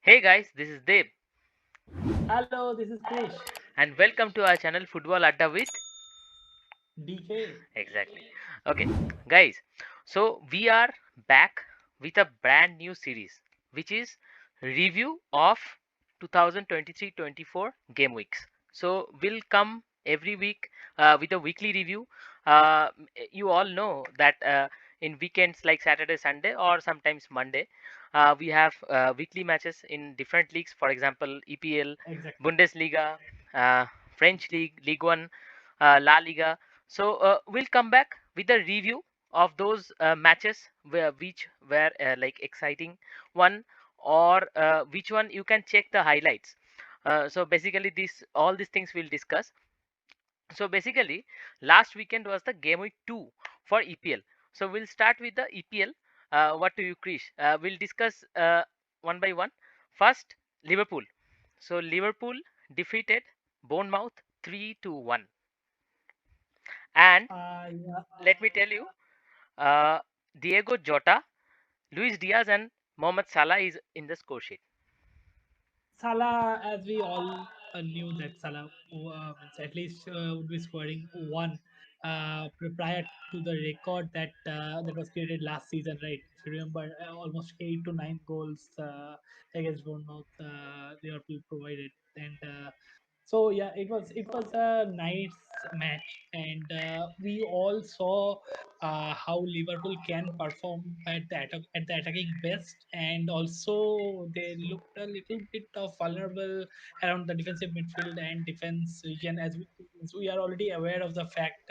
Hey guys, this is Deb, Hello, this is Krish. and welcome to our channel Football Adda with DK. exactly. Okay, guys, so we are back with a brand new series, which is review of 2023-24 game weeks. So we'll come every week with a weekly review. You all know that in weekends like Saturday, Sunday, or sometimes Monday, we have weekly matches in different leagues. For example, EPL, Exactly. Bundesliga, uh, French League, Ligue 1, La Liga. So we'll come back with a review of those matches which were like exciting one, or which one you can check the highlights. So basically, this all these things we'll discuss. So basically, last weekend was the game week 2 for EPL. So we'll start with the EPL. What do you, Krish? We'll discuss one by one. First, Liverpool. So Liverpool defeated Bournemouth 3-1. And Yeah, let me tell you, uh, Diego Jota, Luis Diaz, and Mohamed Salah is in the score sheet. Salah, as we all knew that Salah means at least would be scoring one prior to the record that was created last season, right? If you remember, almost 8 to 9 goals against Bournemouth, Liverpool provided, and so yeah, it was a nice match, and we all saw how Liverpool can perform at the attacking best, and also they looked a little bit of vulnerable around the defensive midfield and defense region, as we are already aware of the fact.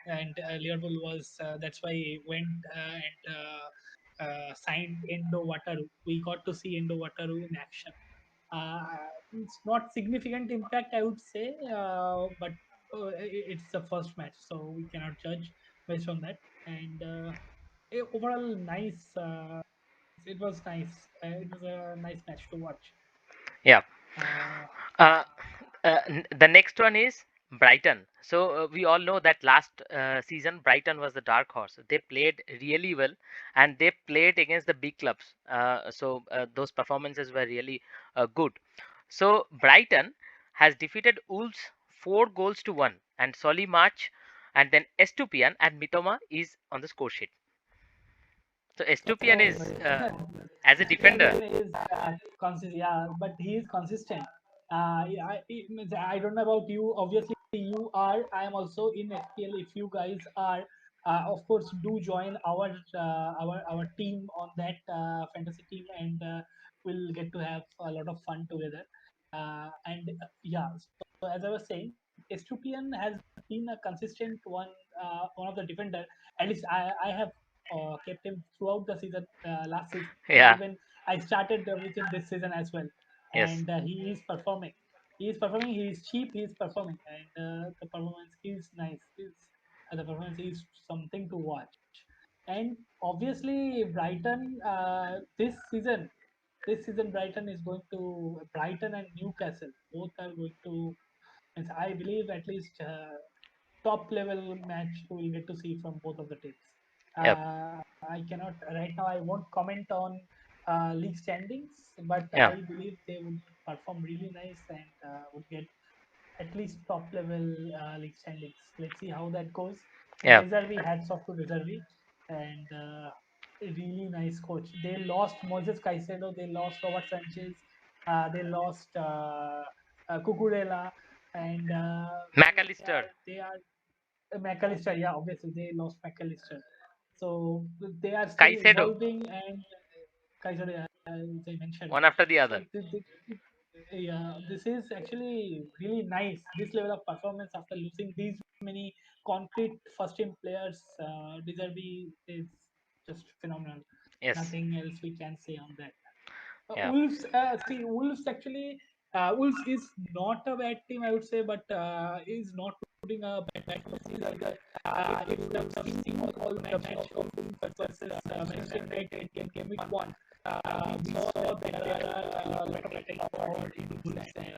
And Liverpool was that's why he went and signed Endo Wataru. We got to see Endo Wataru in action. uh, it's not significant impact, I would say, but it's the first match, so we cannot judge based on that. And overall, nice. It was nice. It was a nice match to watch. Yeah. Uh, Uh, the next one is Brighton. So we all know that last season Brighton was the dark horse. They played really well, and they played against the big clubs. So those performances were really good. So Brighton has defeated Wolves 4 goals to 1, and Solly March, and then Estupian and Mitoma is on the score sheet. So Estupian so is as a defender. Stupinian is consistent, yeah, but he is consistent. I don't know about you. Obviously, you are. I am also in FPL. If you guys are, of course, do join our team on that fantasy team, and we'll get to have a lot of fun together. And yeah, so as I was saying, Estupian has been a consistent one of the defender. At least I have kept him throughout the season, last season, and Yeah. even I started with him this season as well. Yes. And he is performing. He is performing. He is cheap. He is performing, and the performance is nice. The performance is something to watch. And obviously, Brighton this season Brighton is going to Brighton and Newcastle. Both are going to. Means I believe at least top level match we'll get to see from both of the teams. Yep. I cannot right now. I won't comment on league standings, but Yeah. I believe they would perform really nice and would get at least top level league standings. Let's see how that goes. Yeah. Deserve, hats off to Deserve, and really nice coach. They lost Moses Caicedo, they lost Robert Sanchez, they lost Cucurella, and McAllister. they are McAllister. Yeah, obviously they lost McAllister, so they are still Caicedo. evolving. And Caicedo, as I mentioned, One after the so other. yeah, this is actually really nice. This level of performance after losing these many concrete first team players, Deserby is just phenomenal. Yes. Nothing else we can say on that. Yeah. Wolves actually, Wolves is not a bad team, I would say, but is not putting a bad performance either. If you have seen all the match of Wolves versus Manchester United in game week one, we saw that there are a lot of attacking forward in Wolves, and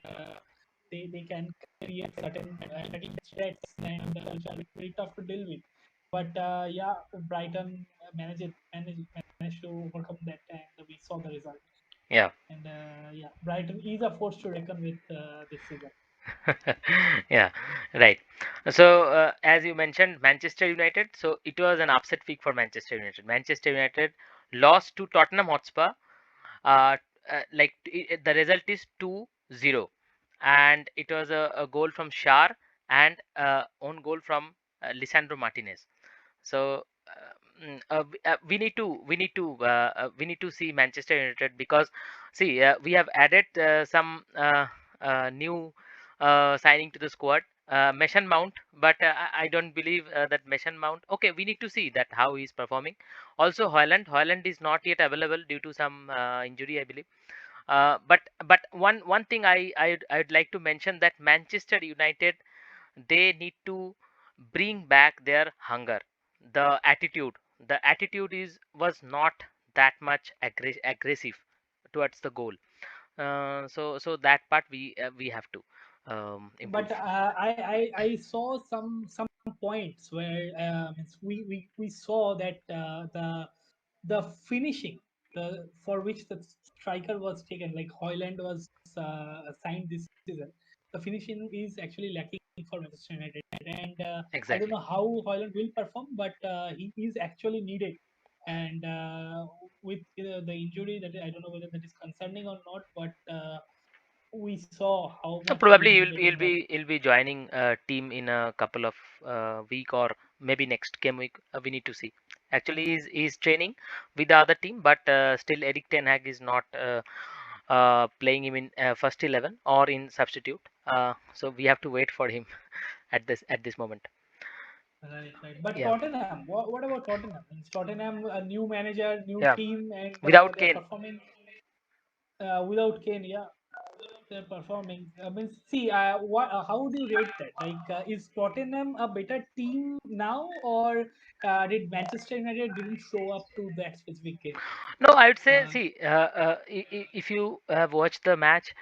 they can create certain attacking threats, and which are very tough to deal with. But yeah, Brighton managed to overcome that, and we saw the result. Yeah. And yeah, Brighton is a force to reckon with this season. Yeah, right. So, as you mentioned, Manchester United. So, it was an upset week for Manchester United. Manchester United lost to Tottenham Hotspur. Uh, the result is 2-0, and it was a goal from Shar and own goal from Lisandro Martinez. So we need to see Manchester United, because see, we have added some new signing to the squad, Mason Mount, but I don't believe that Mason Mount. Okay, we need to see that how he is performing. Also, Holland is not yet available due to some injury, I believe. But one thing I'd like to mention, that Manchester United, they need to bring back their hunger, the attitude is was not that much aggressive towards the goal. So that part we have to But improve. I saw some points where means we saw that the finishing for which the striker was taken, like Hoyland was signed this season, the finishing is actually lacking for Manchester United, and I don't Exactly. know how Hoyland will perform, but he is actually needed. And with the injury, that I don't know whether that is concerning or not, but we saw how So much he is probably needed in that. he'll be joining a team in a couple of week, or maybe next game week. We need to see. Actually, he's training with the other team, but still Eric Ten Hag is not playing him in first 11 or in substitute. So we have to wait for him at this moment. Right, right. But Yeah, Tottenham, what about Tottenham? Means Tottenham, a new manager, new yeah. team, and Without they're Kane, performing without Kane. Yeah, they're performing. Means, see, how would you rate that? Like, is Tottenham a better team now, or did Manchester United didn't show up to that specific game? no, I would say, Uh, see, if you have watched the match,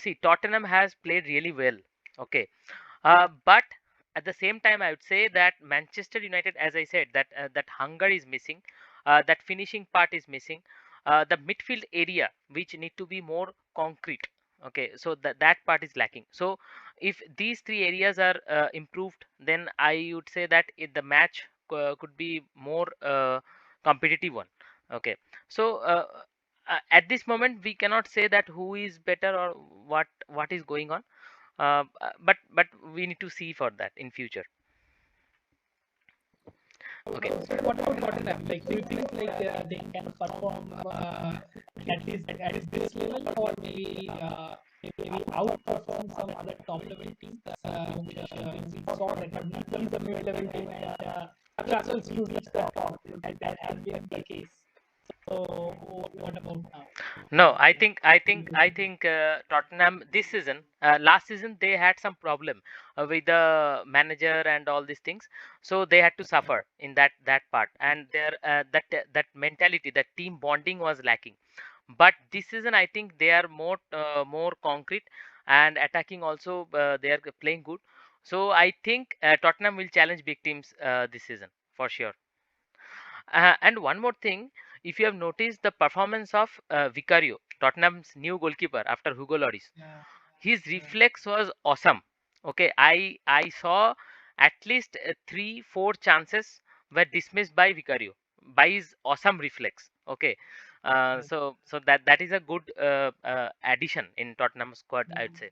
see, Tottenham has played really well. Okay, but at the same time, I would say that Manchester United, as I said, that hunger is missing, that finishing part is missing, the midfield area which need to be more concrete. Okay, so that part is lacking. So if these three areas are improved, then I would say that the match could be more competitive one. Okay, so at this moment we cannot say that who is better or what is going on, but we need to see for that in future. Okay. so what about Tottenham? Like, do you think like they can perform at least at this level, or maybe outperform some other top level teams? Which we saw that Madrid is a mid level team and struggles to reach the top, and that has been the case. So what about now? No, I Like, think I do think you I think think Tottenham this season, last season they had some problem with the manager and all these things, so they had to suffer in that part, and their that mentality, that team bonding was lacking. But this season, I think they are more concrete, and attacking also, they are playing good. So I think Tottenham will challenge big teams this season for sure. And one more thing, if you have noticed the performance of Vicario, Tottenham's new goalkeeper after Hugo Lloris, yeah, his yeah. reflex was awesome. Okay, I saw at least three, four chances were dismissed by Vicario by his awesome reflex. Okay, so that is a good addition in Tottenham squad, I would Mm, say.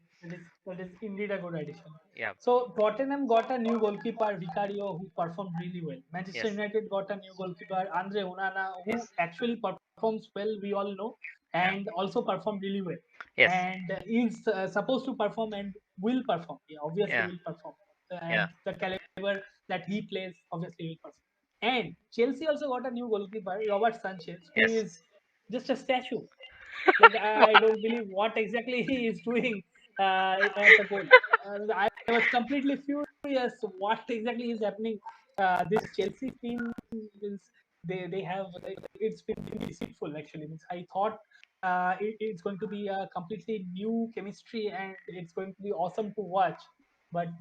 that is indeed a good addition. Yeah. So Tottenham got a new goalkeeper, Vicario, who performed really well. Manchester Yes. United got a new goalkeeper, Andre Onana, who Yes. actually performs well, we all know, Yeah. and also performed really well. Yes. And is supposed to perform and will perform. Yeah, obviously Yeah. will perform. Yeah. At the caliber that he plays, obviously will perform. And Chelsea also got a new goalkeeper, Robert Sanchez, who Yes. is just a statue. Like, I don't believe what exactly he is doing at the goal. I was completely furious. What exactly is happening? This Chelsea team means they have like, it's been deceitful actually. Means I thought it's going to be a completely new chemistry and it's going to be awesome to watch. But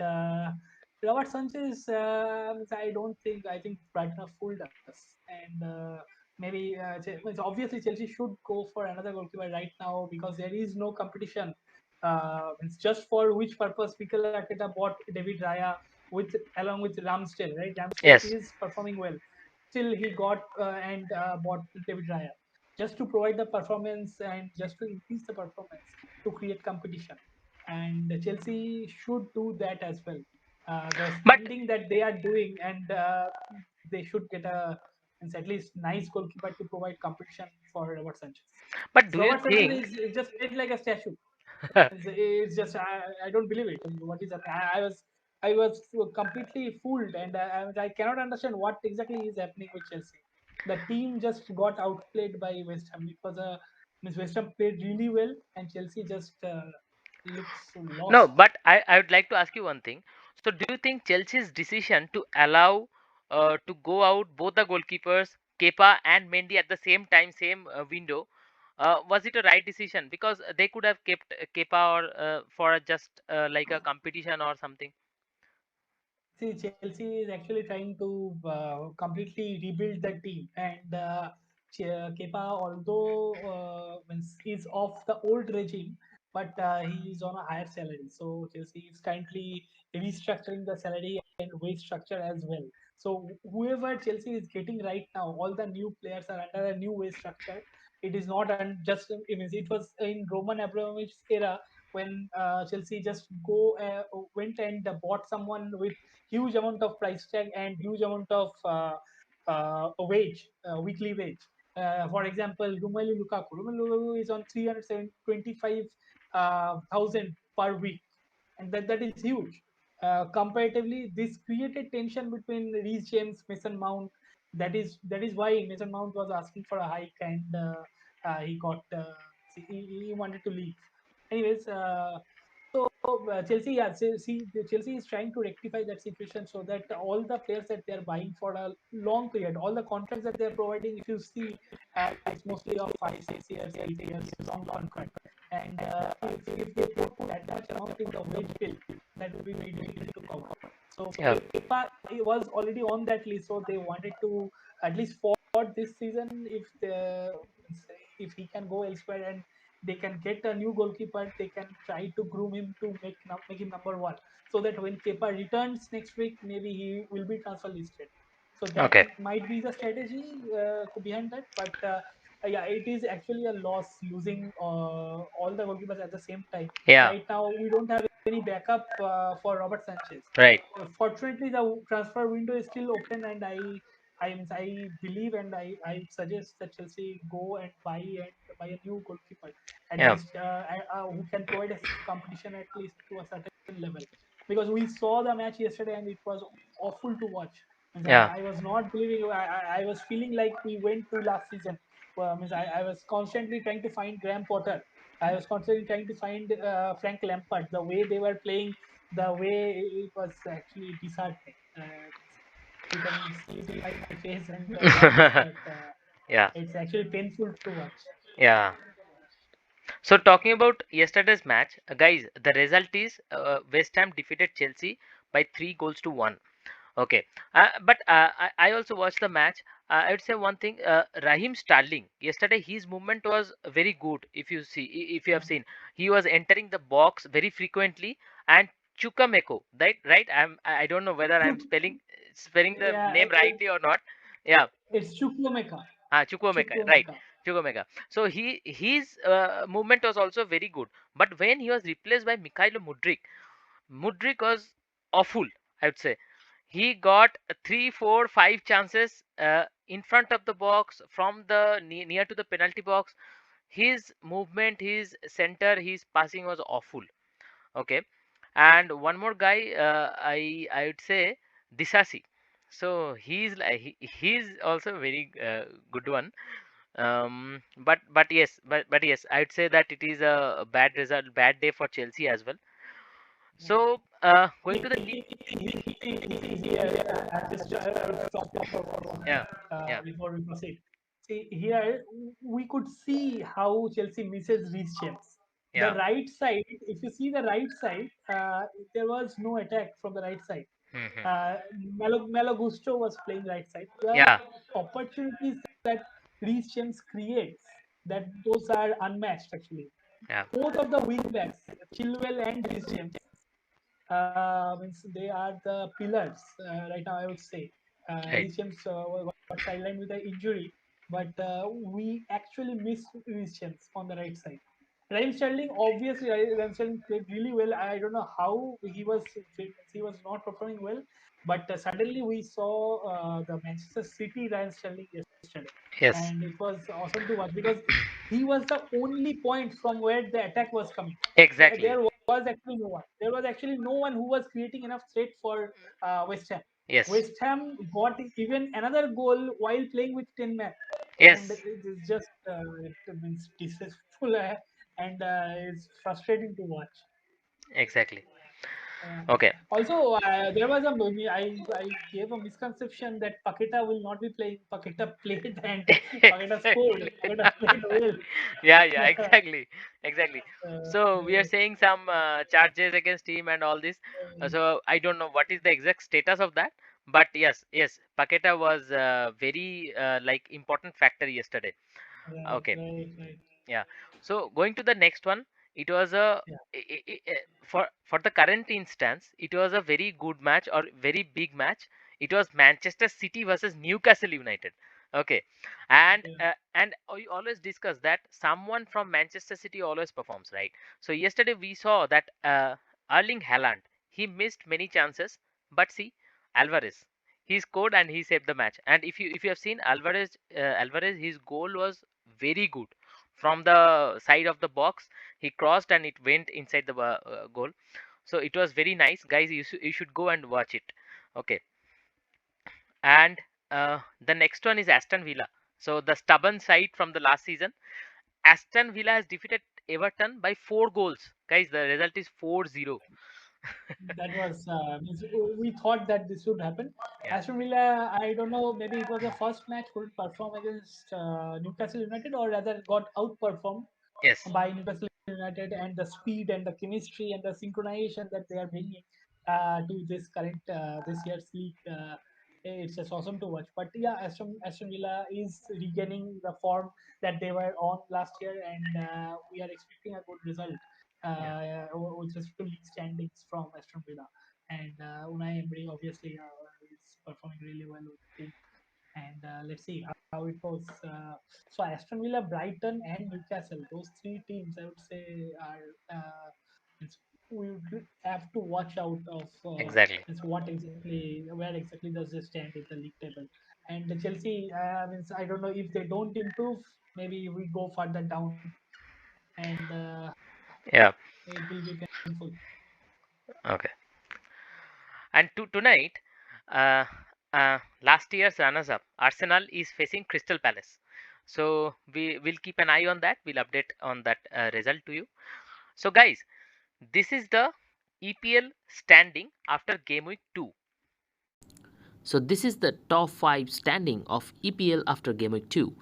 Robert Sanchez, I don't think, I think Brighton have fooled us, and maybe it's obviously Chelsea should go for another goalkeeper right now because there is no competition. It's just for which purpose Mikel Arteta bought David Raya with along with Ramsdale, right? Ramsdale Yes, is performing well. Still, he got and bought David Raya just to provide the performance and just to increase the performance to create competition. And Chelsea should do that as well. The but spending that they are doing, and they should get a and at least nice goalkeeper to provide competition for Robert Sanchez. do you Robert think? Sanchez is just played like a statue. It's just I don't believe it. What is happening? I was completely fooled, and I cannot understand what exactly is happening with Chelsea. The team just got outplayed by West Ham. It was a Miss West Ham played really well, and Chelsea just looks No, lost. but I would like to ask you one thing. So, do you think Chelsea's decision to allow to go out both the goalkeepers, Kepa and Mendy at the same time, same window, was it a right decision? Because they could have kept Kepa or for just like a competition or something. See, Chelsea is actually trying to completely rebuild the team, and Kepa, although is of the old regime, but he is on a higher salary. So Chelsea is currently restructuring the salary and wage structure as well. So whoever Chelsea is getting right now, all the new players are under a new wage structure. It is not just it means it was in Roman Abramovich's era when Chelsea just went and bought someone with huge amount of price tag and huge amount of wage, weekly wage. For example, Romelu Lukaku. Romelu Lukaku is on 325,000 per week, and that is huge. Comparatively, this created tension between Reece James, Mason Mount. That is why Mason Mount was asking for a hike, and he got he wanted to leave. Anyways, Chelsea, yeah, see, Chelsea is trying to rectify that situation so that all the players that they are buying for a long period, all the contracts that they are providing, if you see, it's mostly of 5, 6 years, 8 years, long contract. And if they put that much amount in the wage bill, that will be very difficult to cover. So Yeah. Kepa was already on that list, so they wanted to at least for this season, if he can go elsewhere and they can get a new goalkeeper. They can try to groom him to make him number one, so that when Kepa returns next week, maybe he will be transfer listed. So that Okay. might be the strategy behind that. But yeah, it is actually a loss losing all the goalkeepers at the same time. Yeah. Right now, we don't have any backup for Robert Sanchez. Right. Fortunately, the transfer window is still open, and I believe and I suggest that Chelsea go and buy a new goalkeeper at Yeah. least who can provide us competition at least to a certain level, because we saw the match yesterday and it was awful to watch. Means Yeah. I was not believing. I was feeling like we went to last season. Means I was constantly trying to find Graham Potter. I was constantly trying to find Frank Lampard. The way they were playing, the way it was actually disheartening. You can see my face and the voice that Yeah. it's actually painful to watch. Yeah. So talking about yesterday's match, guys, the result is West Ham defeated Chelsea by 3 goals to 1. Okay, but I also watched the match. I would say one thing: Raheem Sterling yesterday, his movement was very good. If you see, if you have Yeah, seen, he was entering the box very frequently. And Chukwemeko, right? Right? I don't know whether I'm Chuk, spelling the yeah, name rightly or not. Yeah, it's Chukwuemeka. Chukwemeka, right? Chukwuemeka. Chukwemeka. So his movement was also very good. But when he was replaced by Mikhailo Mudrik was awful, I would say. He got three, four, five chances in front of the box from the near to the penalty box. His movement, his center, his passing was awful. Okay, and one more guy, I would say Disasi. So he's also a very good one. But yes, I'd say that it is a bad result, bad day for Chelsea as well. Yeah. So going to the Here, just stop you for 1 minute yeah, yeah, before we proceed. See, here we could see how Chelsea misses Reece James. The yeah. right side, if you see the right side, there was no attack from the right side. Hmm. Uh, Malo Gusto was playing right side. The Yeah, opportunities that Reece James creates, that those are unmatched actually. Yeah. Both of the wing backs, Chilwell and Reece James, means they are the pillars right now. I would say Right. Reece James got sidelined with an injury, but we actually miss Reece James on the right side. Raheem Sterling, obviously, Raheem Sterling played really well. I don't know how he was not performing well, but suddenly we saw the Manchester City Raheem Sterling yesterday, Yes. and it was awesome to watch because he was the only point from where the attack was coming. Exactly. There was actually no one. There was actually no one who was creating enough threat for West Ham. Yes. West Ham got even another goal while playing with 10 men, and Yes. it is just it means disrespectful and it's frustrating to watch. Exactly. Uh, Okay. Also, there was a movie. I gave a misconception that Paqueta will not be playing. Paqueta played and Paqueta scored. Exactly. Paqueta played well. Yeah, yeah, exactly, exactly. So we are Uh, saying some charges against him and all this. So I don't know what is the exact status of that, but yes, yes, Paqueta was very like important factor yesterday. right, Okay. right, right. Yeah. So going to the next one, it was a Yeah, for the current instance, it was a very good match or very big match. It was Manchester City versus Newcastle United. Okay, yeah. and we always discuss that someone from Manchester City always performs, right? So yesterday we saw that Erling Haaland, he missed many chances, but see Alvarez, he scored and he saved the match. And if you have seen Alvarez, his goal was very good from the side of the box. He crossed and it went inside the goal. So it was very nice, guys. You should go and watch it. Okay. And the next one is Aston Villa. So the stubborn side from the last season, Aston Villa has defeated Everton by 4 goals, guys. The result is 4-0. That was means we thought that this would happen. Yeah. Aston Villa, I don't know, maybe it was the first match couldn't perform against Newcastle United, or rather got outperformed Yes. by Newcastle United, and the speed and the chemistry and the synchronization that they are bringing to this current this year's league. It's just awesome to watch. But yeah, Aston Villa is regaining the form that they were on last year, and we are expecting a good result Yeah. with respect to league standings from Aston Villa. And Unai Emery obviously is performing really well with the team, and let's see how it goes. So Aston Villa, Brighton, and Newcastle, those three teams, I would say, are we would have to watch out of Exactly. what exactly, where exactly does they stand in the league table. And the Chelsea, means I don't know if they don't improve, maybe we go further down, and Yeah. it will be painful. Okay. And tonight, uh, last year's runners-up Arsenal is facing Crystal Palace. So we will keep an eye on that. We'll update on that result to you. So guys, this is the EPL standing after game week 2. So this is the top 5 standing of EPL after Game Week 2.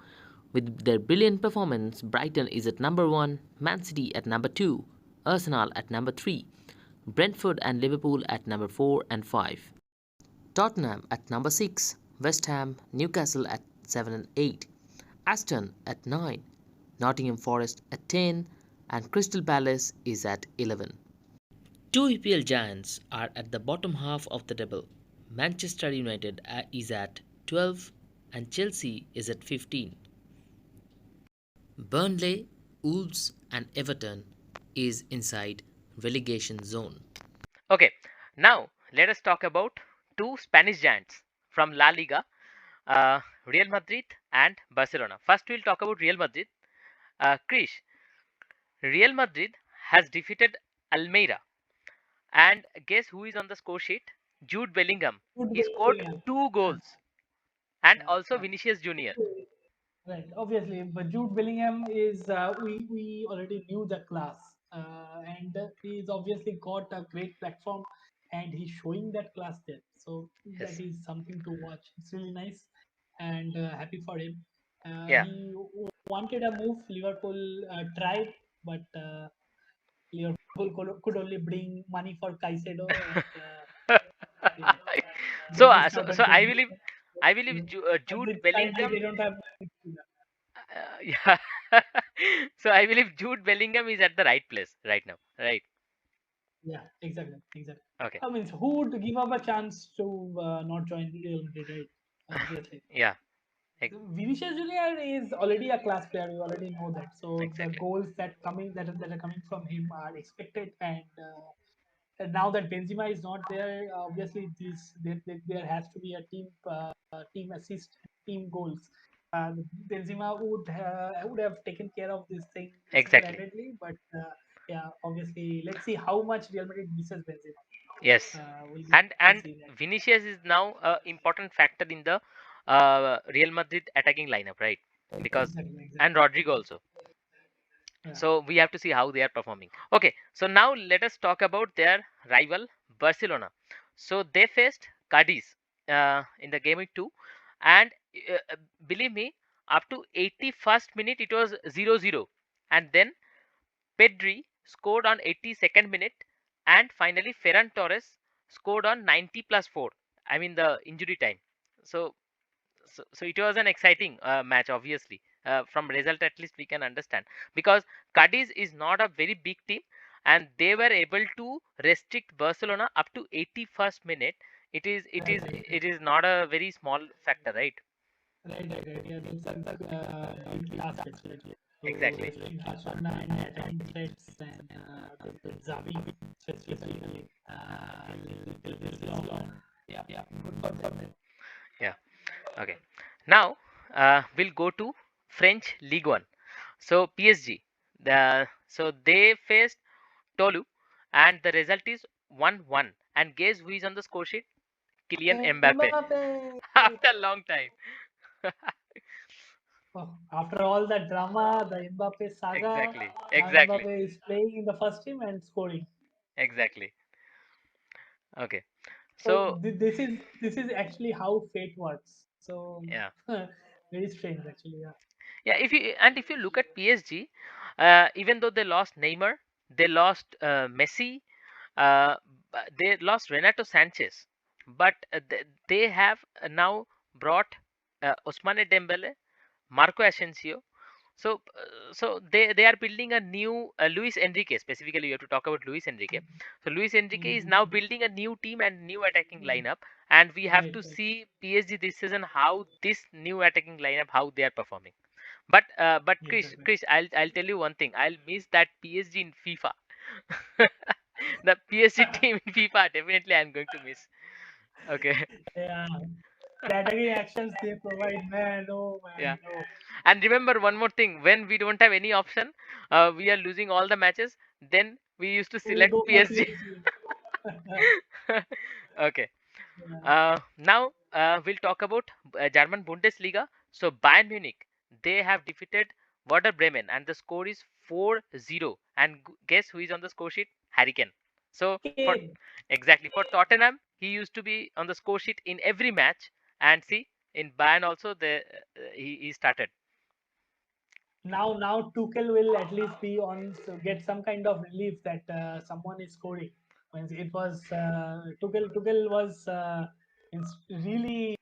With their brilliant performance, Brighton is at number 1, Man City at number 2, Arsenal at number 3, Brentford and Liverpool at number 4 and 5, Tottenham at number 6, West Ham, Newcastle at 7 and 8, Aston at 9, Nottingham Forest at 10, and Crystal Palace is at 11. Two EPL giants are at the bottom half of the table. Manchester United is at 12 and Chelsea is at 15. Burnley, Wolves and Everton is inside relegation zone. Okay, now let us talk about two Spanish giants from La Liga, Real Madrid and Barcelona. First, we'll talk about Real Madrid. Krish, Real Madrid has defeated Almeida. And guess who is on the score sheet? Jude Bellingham. Good He scored Bellingham. 2 goals. And Yeah, also yeah. Vinicius Jr. Right, obviously, but Jude Bellingham is we already knew the class, and he's obviously got a great platform, and he's showing that class there. So that Yes. is something to watch. It's really nice, and happy for him. Yeah. He wanted a move. Liverpool tried, but Liverpool could only bring money for Caicedo, and yeah, they So, missed out so on I getting believe him. I believe But Jude currently Bellingham. they don't have midfielder. Yeah. So I believe Jude Bellingham is at the right place right now. Right. Yeah, exactly, exactly. Okay. I mean, who would give up a chance to not join Real Madrid, right? Obviously. Yeah. So Vinicius Junior is already a class player. We already know that. So the Exactly. goals that are coming from him are expected, and now that Benzema is not there, obviously there has to be a team assist, team goals. Benzema would have taken care of this thing Exactly. single-handedly, but yeah, obviously let's see how much Real Madrid misses Benzema. Yes. We'll be to And see that. Vinicius is now a important factor in the Real Madrid attacking lineup, right? Because Exactly, exactly. and Rodrigo also. Yeah. So we have to see how they are performing. Okay, so now let us talk about their rival Barcelona. So they faced Cadiz in the game week 2, and uh, believe me, up to 81st minute it was 0-0, and then Pedri scored on 82nd minute, and finally Ferran Torres scored on 90 plus 4. I mean the injury time. So so it was an exciting match, obviously. From result, at least we can understand, because Cadiz is not a very big team, and they were able to restrict Barcelona up to 81st minute. It is it Right, is right, right. it is not a very small factor, right? Right, right, right. Yeah, that's a good task actually. To Exactly. restrict Barcelona and attacking threats and the Xavi specifically till this long. Yeah, yeah, good for them. Yeah. Okay. Now we'll go to French League One. So PSG, so they faced Tolu, and the result is 1-1. And guess who is on the score sheet? Kylian Mbappe. Mbappe. After a long time. Oh, after all the drama, the Mbappe saga, Exactly. now Exactly. Mbappe is playing in the first team and scoring. Exactly. Okay. So So this is actually how fate works. So yeah. very strange actually. Yeah. Yeah, if you look at PSG, even though they lost Neymar, they lost Messi, uh, they lost Renato Sanchez, but they have now brought Ousmane Dembele, Marco Asensio. So they are building a new Luis Enrique. Specifically, you have to talk about Luis Enrique. So Luis Enrique is now Mhm. building a new team and new attacking lineup, and we have Right, to right. see PSG this season how this new attacking lineup how they are performing. But Exactly. Chris, I'll tell you one thing. I'll miss that PSG in FIFA. The PSG team in FIFA definitely I'm going to miss. Okay. Yeah. The attacking actions they provide, man. Oh Yeah. man, no. And remember one more thing. When we don't have any option, we are losing all the matches. Then we used to We'll select go for PSG. PSG. Okay. Yeah. Now we'll talk about German Bundesliga. So Bayern Munich, they have defeated Werder Bremen, and the score is 4-0. And guess who is on the score sheet? Harry Kane. So for Kane. exactly for Tottenham, he used to be on the score sheet in every match. And see, in Bayern also, he started. Now Tuchel will at least be on so get some kind of relief that someone is scoring. When it was Tuchel was really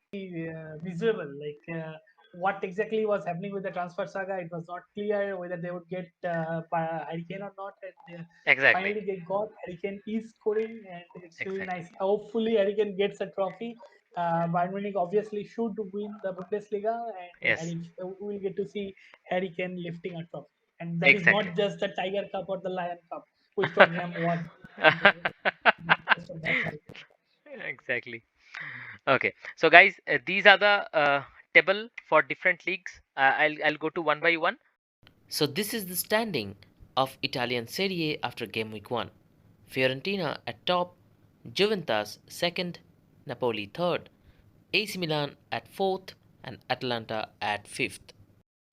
miserable. Like what exactly was happening with the transfer saga, it was not clear whether they would get Hurricane or not. And Exactly. finally, they got Hurricane is scoring, and it's really Exactly. nice. Hopefully, Hurricane gets a trophy. Bayern Munich obviously should win the Bundesliga, and Yes. we will get to see Harry Kane lifting a trophy. And that is Exactly. not just the Tiger Cup or the Lion Cup, which Tottenham won. Not just of that type. Exactly. Okay. So guys, these are the table for different leagues. I'll go to one by one. So this is the standing of Italian Serie A after game week 1. Fiorentina at top, Juventus second, Napoli third, AC Milan at fourth, and Atalanta at fifth.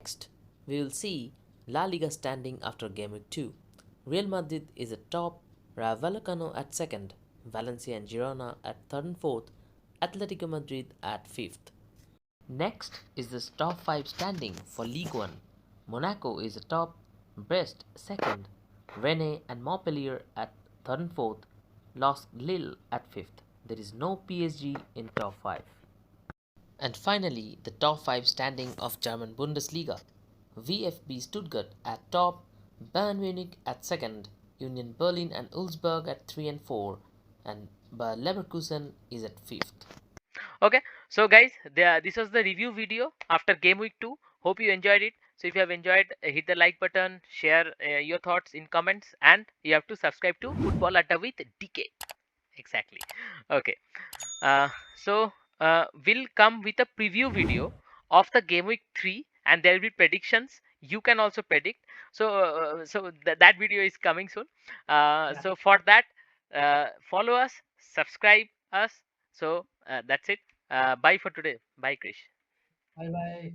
Next, we will see La Liga standing after game week 2. Real Madrid is at top, Rayo Vallecano at second, Valencia and Girona at third and fourth, Atletico Madrid at fifth. Next is the top 5 standing for League One. Monaco is atop, Brest second, Rennes and Montpellier at third and fourth, Los Lille at fifth. There is no PSG in top 5. And finally, the top 5 standing of German Bundesliga. VfB Stuttgart at top, Bayern Munich at second, Union Berlin and Ulzburg at 3 and 4, and Bayer Leverkusen is at fifth. Okay, so guys, this was the review video after game week 2. Hope you enjoyed it. So if you have enjoyed, hit the like button, share your thoughts in comments, and you have to subscribe to Football Adda with DK. Exactly. Okay. Uh, so we'll come with a preview video of the game week 3, and there will be predictions. You can also predict. So that video is coming soon. Yeah. So for that, follow us, subscribe us. So that's it. Bye for today. Bye, Krish. Bye bye.